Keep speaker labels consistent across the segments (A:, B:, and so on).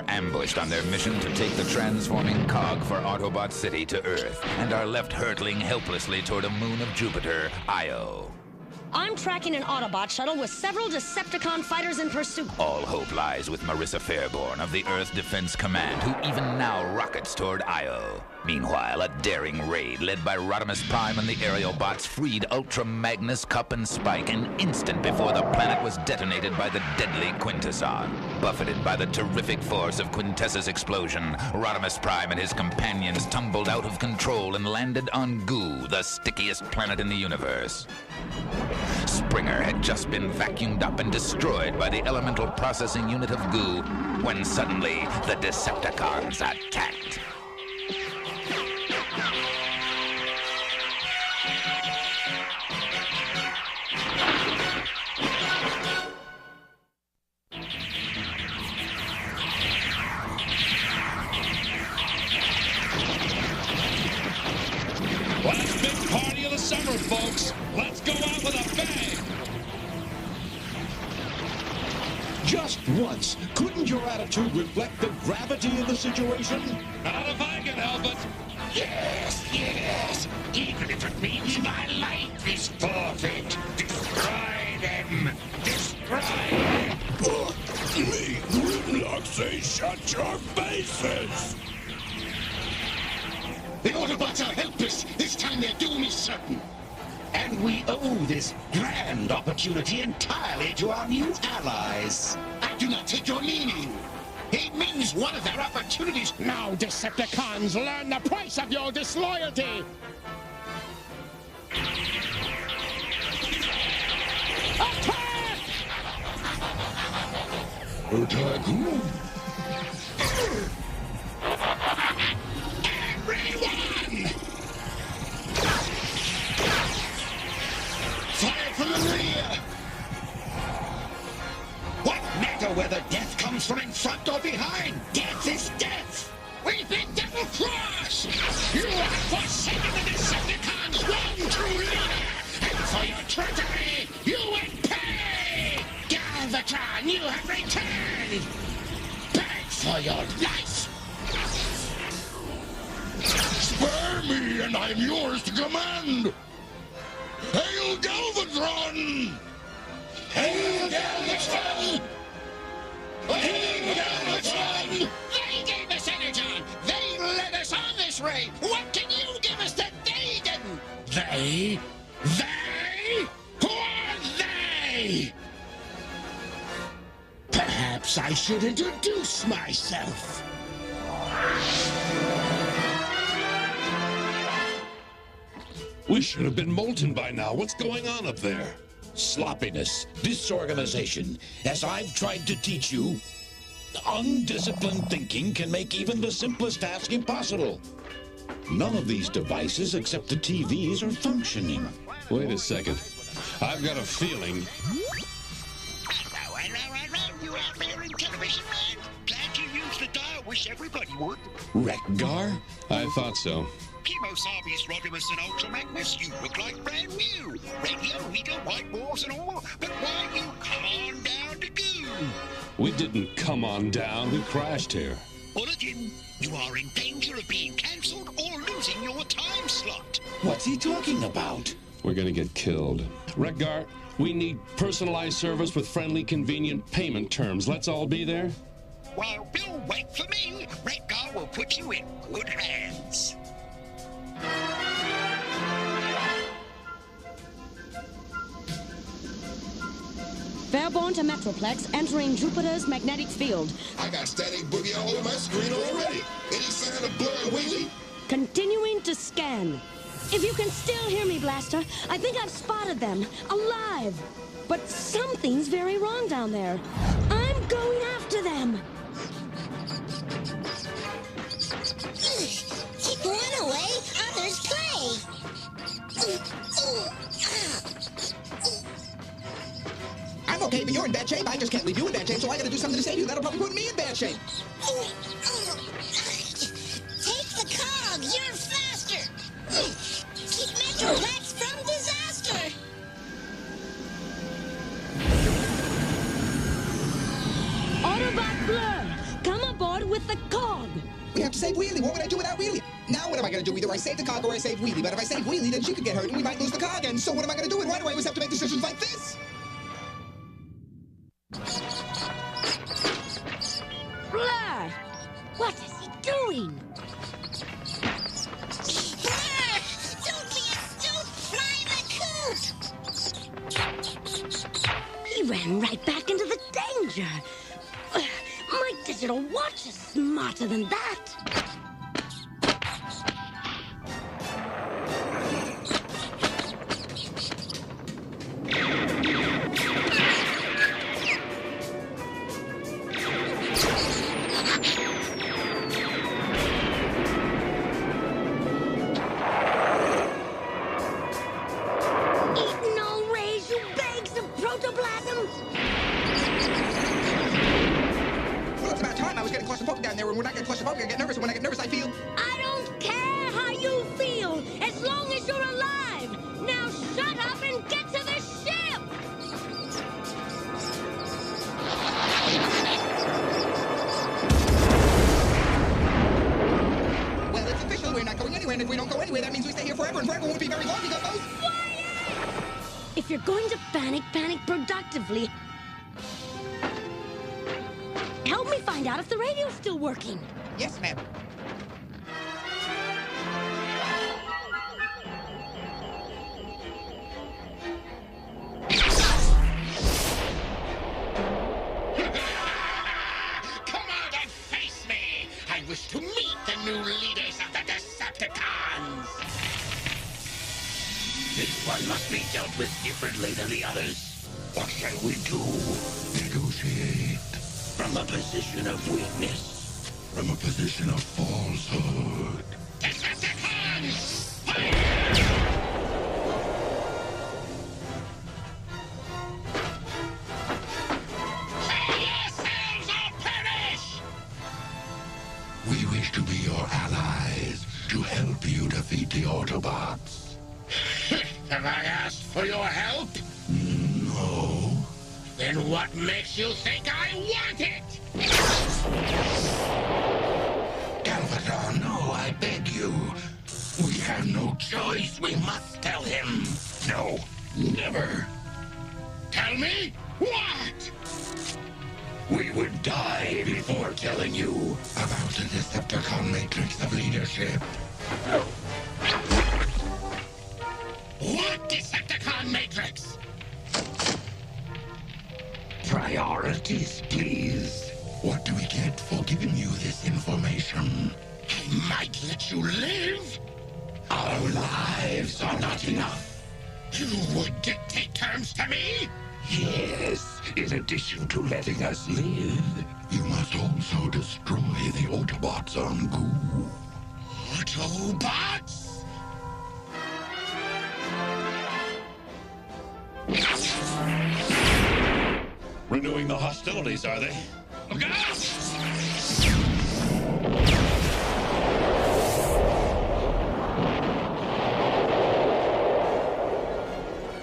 A: are ambushed on their mission to take the transforming cog for Autobot City to Earth, and are left hurtling helplessly toward a moon of Jupiter, Io.
B: I'm tracking an Autobot shuttle with several Decepticon fighters in pursuit.
A: All hope lies with Marissa Fairborn of the Earth Defense Command, who even now rockets toward Io. Meanwhile, a daring raid led by Rodimus Prime and the aerial bots freed Ultra Magnus, Cup, and Spike an instant before the planet was detonated by the deadly Quintesson. Buffeted by the terrific force of Quintessa's explosion, Rodimus Prime and his companions tumbled out of control and landed on Goo, the stickiest planet in the universe. Springer had just been vacuumed up and destroyed by the elemental processing unit of Goo when suddenly the Decepticons attacked.
C: Last big party of the summer, folks. Let's go out with a bang.
D: Just once, couldn't your attitude reflect the gravity of the situation?
C: Not if I can help it.
E: Yes, yes. Even if it means my life is forfeit. Destroy them. Destroy them.
D: May Grimlock say shut your faces!
E: The Autobots are helpless. This time their doom is certain. And we owe this grand opportunity entirely to our new allies. I do not take your meaning. It means one of their opportunities.
F: Now, Decepticons, learn the price of your disloyalty! Attack!
D: Attack who?
E: Everyone! Fire from the rear! What matter whether death comes from in front or behind? Death is death! We've been double-crossed! You have forsaken the Decepticons' one true leader! And for your treachery, you will pay! Galvatron, you have returned! Beg for your life!
D: Spare me and I'm yours to command! Hail Galvatron!
E: Hail Galvatron! Hail Galvatron! They gave us Energon! They led us on this raid! What can you give us that they didn't? They? They? Who are they? Perhaps I should introduce myself.
C: We should have been molten by now. What's going on up there?
D: Sloppiness, disorganization. As I've tried to teach you, undisciplined thinking can make even the simplest task impossible. None of these devices except the TVs are functioning.
C: Wait a second. I've got a feeling.
E: Hello, you out there in television land? Glad you used the dial. Wish everybody would.
D: Rekgar?
C: I thought so.
E: Chemo Sarbius, Rodimus, and Ultra Magnus, you look like brand new. Radio, we got white walls and all, but why you come on down to Goo?
C: We didn't come on down. We crashed here.
E: Bulletin, you are in danger of being cancelled or losing your time slot.
D: What's he talking about?
C: We're gonna get killed. Rekgar, we need personalized service with friendly, convenient payment terms. Let's all be there.
E: While Bill wait for me, Rekgar will put you in good hands.
B: Fairborn to Metroplex, entering Jupiter's magnetic field.
G: I got static boogie all over my screen already. Any sign of blur, Wheelie?
B: Continuing to scan. If you can still hear me, Blaster, I think I've spotted them, alive. But something's very wrong down there. I'm going after them.
H: Keep one away, others play.
I: I'm okay, but you're in bad shape. I just can't leave you in bad shape, so I gotta do something to save you. That'll probably put me in bad shape.
H: Take the cog, you're faster. Keep Metroplex from disaster.
B: Autobot Blur, come aboard with the cog?
I: We have to save Wheelie. What would I do without Wheelie? Now what am I going to do? Either I save the cog or I save Wheelie. But if I save Wheelie, then she could get hurt and we might lose the cog. And so what am I going to do? And why do I always have to make decisions like this?
B: Blur! What is he doing?
H: Blur! Don't be a stoop! Fly the coot!
B: He ran right back into the danger. My digital watch is smarter than that. Eat no rays, you bags of protoplasm!
I: Well, it's about time. I was getting claustrophobic down there, and when I get claustrophobic, I get nervous, and when I get nervous, I feel...
B: I don't care how you feel, as long as you're alive! Now shut up and get to the ship!
I: Well, it's official. We're not going anywhere, and if we don't go anywhere, that means we stay here forever, and forever won't be very long because those...
B: If you're going to panic productively. Help me find out if the radio's still working.
I: Yes, ma'am.
E: Come out and face me! I wish to meet the new leaders of the Decepticons!
D: This one must be dealt with differently than the others. What shall we do? Negotiate. From a position of weakness. From a position of falsehood.
E: Decepticons! Kill yourselves or perish!
D: We wish to be your allies, to help you defeat the Autobots.
E: Have I asked for your help?
D: No.
E: Then what makes you think I want it?
D: Galvatron, no, I beg you. We have no choice. We must tell him. No, never.
E: Tell me what?
D: We would die before telling you about the Decepticon matrix of leadership.
E: What Decepticon matrix?
D: Priorities, please. What do we get for giving you this information?
E: I might let you live.
D: Our lives are not enough.
E: You would dictate terms to me?
D: Yes, in addition to letting us live, you must also destroy the Autobots on Goo.
E: Autobots?
C: Renewing the hostilities, are they?
E: Look out!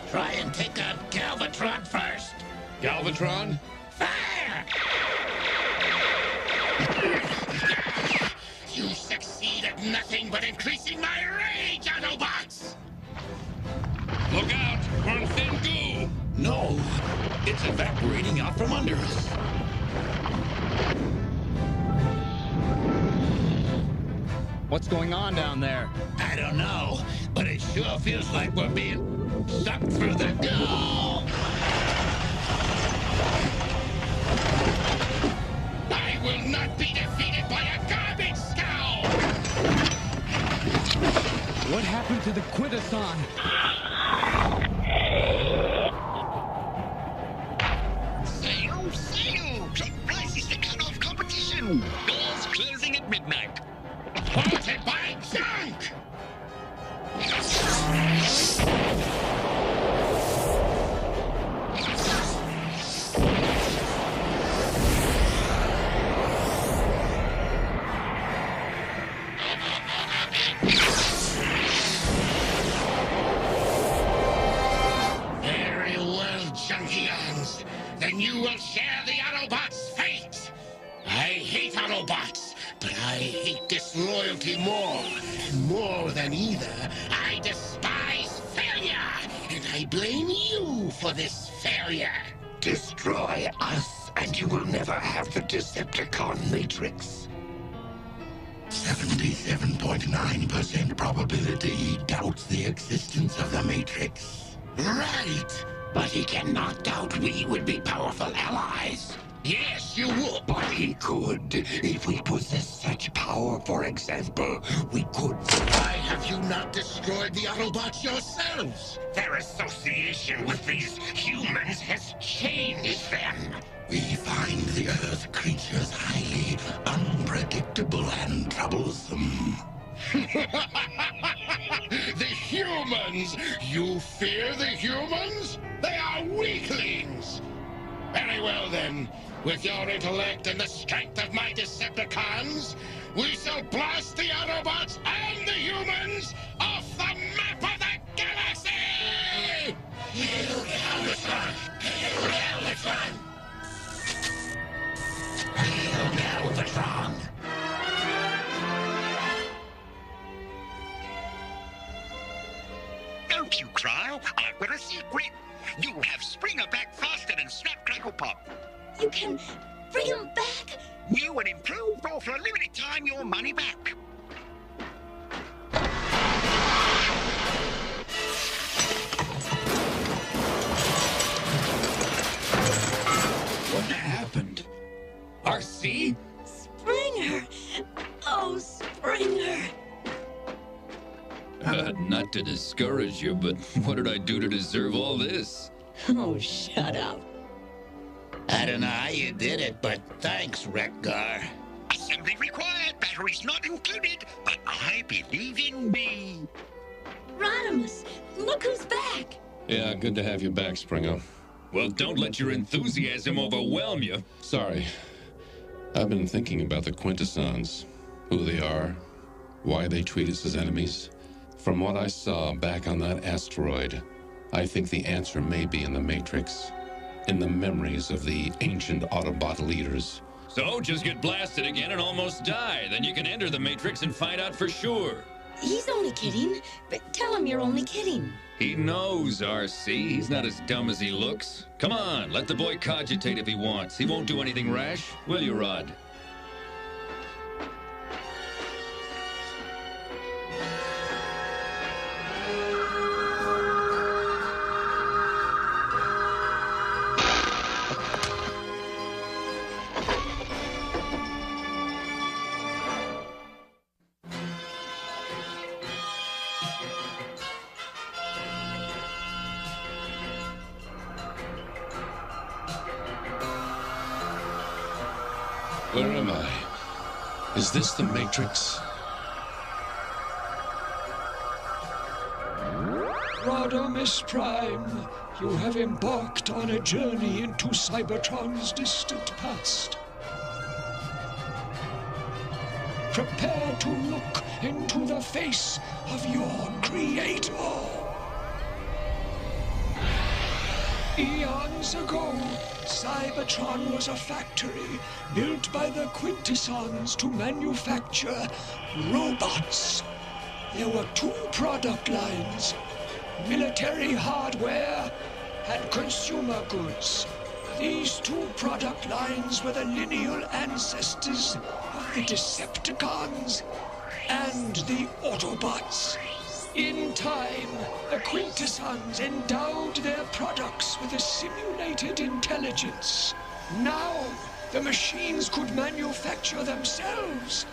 D: Try and take out Galvatron first.
C: Galvatron?
E: Fire! You succeed at nothing but increasing my rage, Autobots!
C: Look out! We're in thin goo!
D: No, it's evaporating out from under us.
J: What's going on down there?
D: I don't know, but it sure feels like we're being sucked through the goo.
E: I will not be defeated by a garbage scow!
J: What happened to the Quintesson?
E: Sail! Click prices to cut off competition! Doors closing at midnight. Haunted by junk! Very well, Junkions. Then you will share the Autobots' fate. I hate Autobots. But I hate disloyalty more than either. I despise failure, and I blame you for this failure.
K: Destroy us, and you will never have the Decepticon Matrix. 77.9% probability he doubts the existence of the Matrix.
E: Right!
K: But he cannot doubt we would be powerful allies.
E: Yes, you would.
K: But he could. If we possess such power, for example, we could...
E: Why have you not destroyed the Autobots yourselves?
K: Their association with these humans has changed them. We find the Earth creatures highly unpredictable and troublesome.
E: The humans! You fear the humans? They are weaklings! Very well then. With your intellect and the strength of my Decepticons, we shall blast the Autobots and the humans off the map of the galaxy!
K: Hail Galvatron! Hail Galvatron! Hail Galvatron!
L: Don't you cry, I've got a secret. You have Springer back faster than Snap Crackle Pop.
B: You can bring him back?
L: You will improve, or for a limited time, your money back.
D: What happened? RC?
B: Springer! Oh, Springer!
M: Not to discourage you, but what did I do to deserve all this?
B: Oh, shut up.
D: I don't know how you did it, but thanks, Wreck-Gar.
L: Assembly required, batteries not included, but I believe in me.
B: Rodimus, look who's back!
C: Yeah, good to have you back, Springer.
M: Well, don't let your enthusiasm overwhelm you.
C: Sorry. I've been thinking about the Quintessons. Who they are, why they treat us as enemies. From what I saw back on that asteroid, I think the answer may be in the Matrix. In the memories of the ancient Autobot leaders.
M: So, just get blasted again and almost die. Then you can enter the Matrix and find out for sure.
B: He's only kidding. But tell him you're only kidding.
M: He knows, RC. He's not as dumb as he looks. Come on, let the boy cogitate if he wants. He won't do anything rash, will you, Rod?
C: Where am I? Is this the Matrix?
N: Rodimus Prime, you have embarked on a journey into Cybertron's distant past. Prepare to look into the face of your creator. Eons ago, Cybertron was a factory built by the Quintessons to manufacture robots. There were two product lines, military hardware and consumer goods. These two product lines were the lineal ancestors of the Decepticons and the Autobots. In time, the Quintessons endowed their products with a simulated intelligence. Now, the machines could manufacture themselves.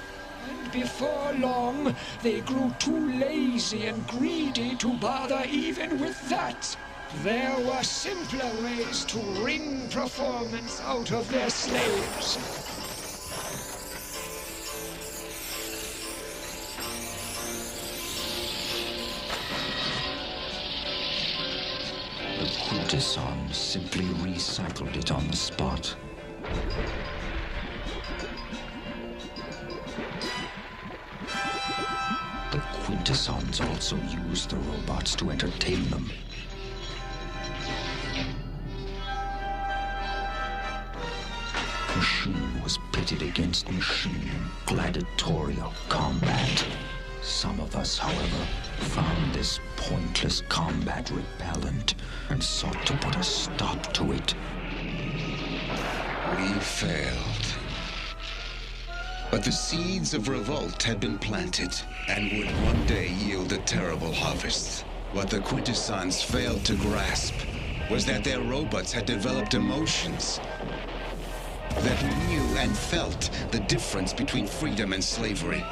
N: And before long, they grew too lazy and greedy to bother even with that. There were simpler ways to wring performance out of their slaves.
O: The Quintessons simply recycled it on the spot. The Quintessons also used the robots to entertain them. machine was pitted against machine in gladiatorial combat. Some of us, however, found this pointless combat repellent and sought to put a stop to it.
P: We failed. But the seeds of revolt had been planted and would one day yield a terrible harvest. What the Quintessons failed to grasp was that their robots had developed emotions that knew and felt the difference between freedom and slavery.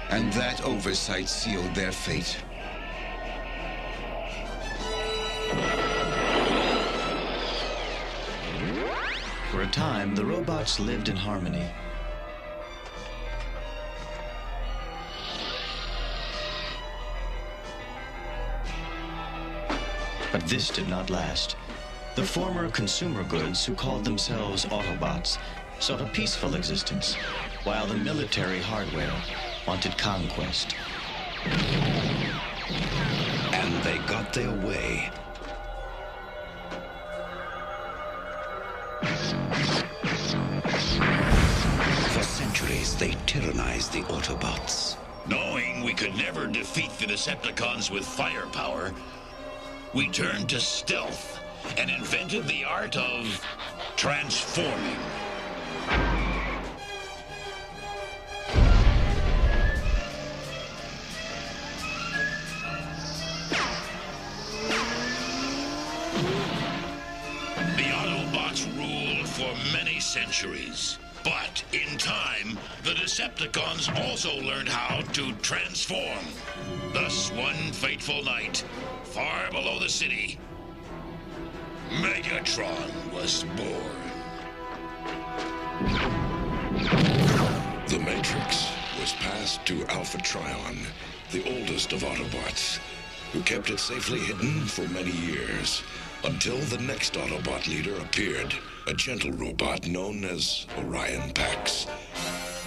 P: And that oversight sealed their fate.
O: For a time, the robots lived in harmony. But this did not last. The former consumer goods, who called themselves Autobots, sought a peaceful existence, while the military hardware wanted conquest.
P: And they got their way. For centuries, they tyrannized the Autobots.
D: Knowing we could never defeat the Decepticons with firepower, we turned to stealth and invented the art of transforming. The Autobots ruled for many centuries. But in time, the Decepticons also learned how to transform. Thus, one fateful night, far below the city, Megatron was born.
K: The Matrix was passed to Alpha Trion, the oldest of Autobots, who kept it safely hidden for many years, until the next Autobot leader appeared, a gentle robot known as Orion Pax,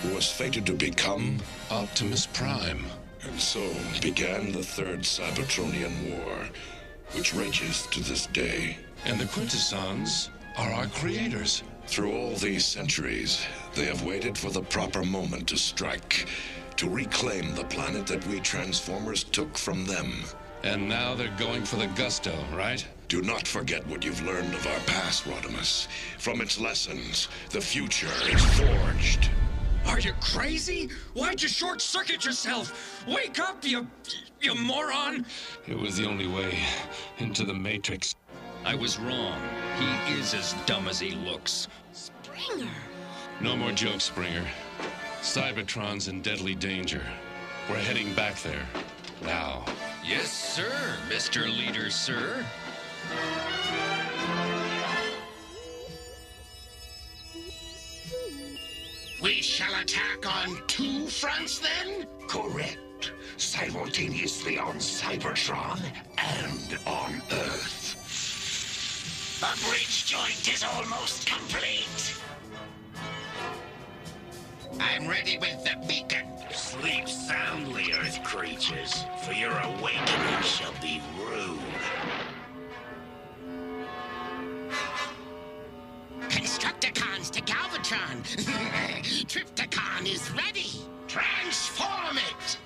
K: who was fated to become
C: Optimus Prime.
K: And so began the Third Cybertronian War, which rages to this day.
C: And the Quintessons are our creators.
K: Through all these centuries, they have waited for the proper moment to strike, to reclaim the planet that we Transformers took from them.
C: And now they're going for the gusto, right?
K: Do not forget what you've learned of our past, Rodimus. From its lessons, the future is forged.
Q: Are you crazy? Why'd you short-circuit yourself? Wake up, you moron!
C: It was the only way into the Matrix.
M: I was wrong. He is as dumb as he looks.
B: Springer!
C: No more jokes, Springer. Cybertron's in deadly danger. We're heading back there. Now.
M: Yes, sir, Mr. Leader, sir.
E: We shall attack on two fronts, then?
K: Correct. Simultaneously on Cybertron and on Earth.
E: The bridge joint is almost complete. I'm ready with the beacon.
L: Sleep soundly, Earth creatures, for your awakening shall be rude.
E: Constructicons to Galvatron. Trypticon is ready. Transform it!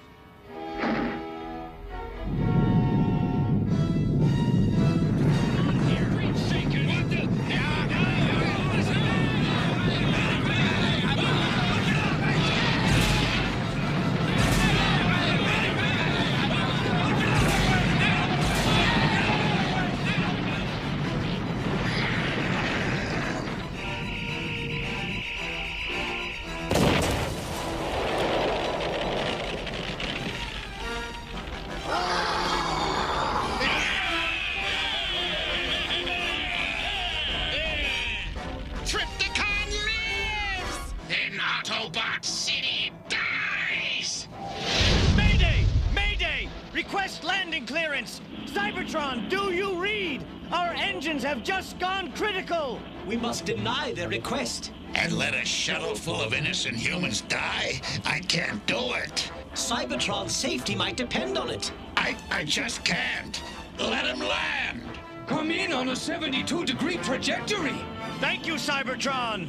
J: Request landing clearance! Cybertron, do you read? Our engines have just gone critical!
R: We must deny their request.
D: And let a shuttle full of innocent humans die? I can't do it.
R: Cybertron's safety might depend on it.
D: I just can't. Let him land.
Q: Come in on a 72-degree trajectory.
J: Thank you, Cybertron.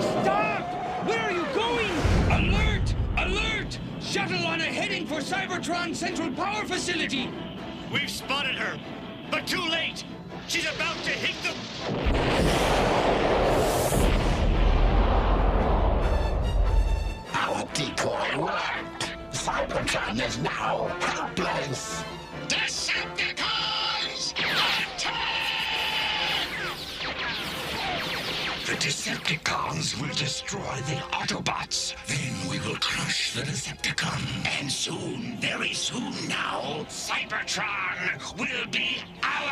J: Stop! Where are you going?
Q: Alert! Alert! Shuttle on a heading for Cybertron Central Power Facility.
J: We've spotted her, but too late. She's about to hit the...
E: Our decoy worked. Cybertron is now helpless. Decepticons, attack! The Decepticons will destroy the Autobots. Then we will crush the Decepticon. And soon, very soon now, Cybertron will be our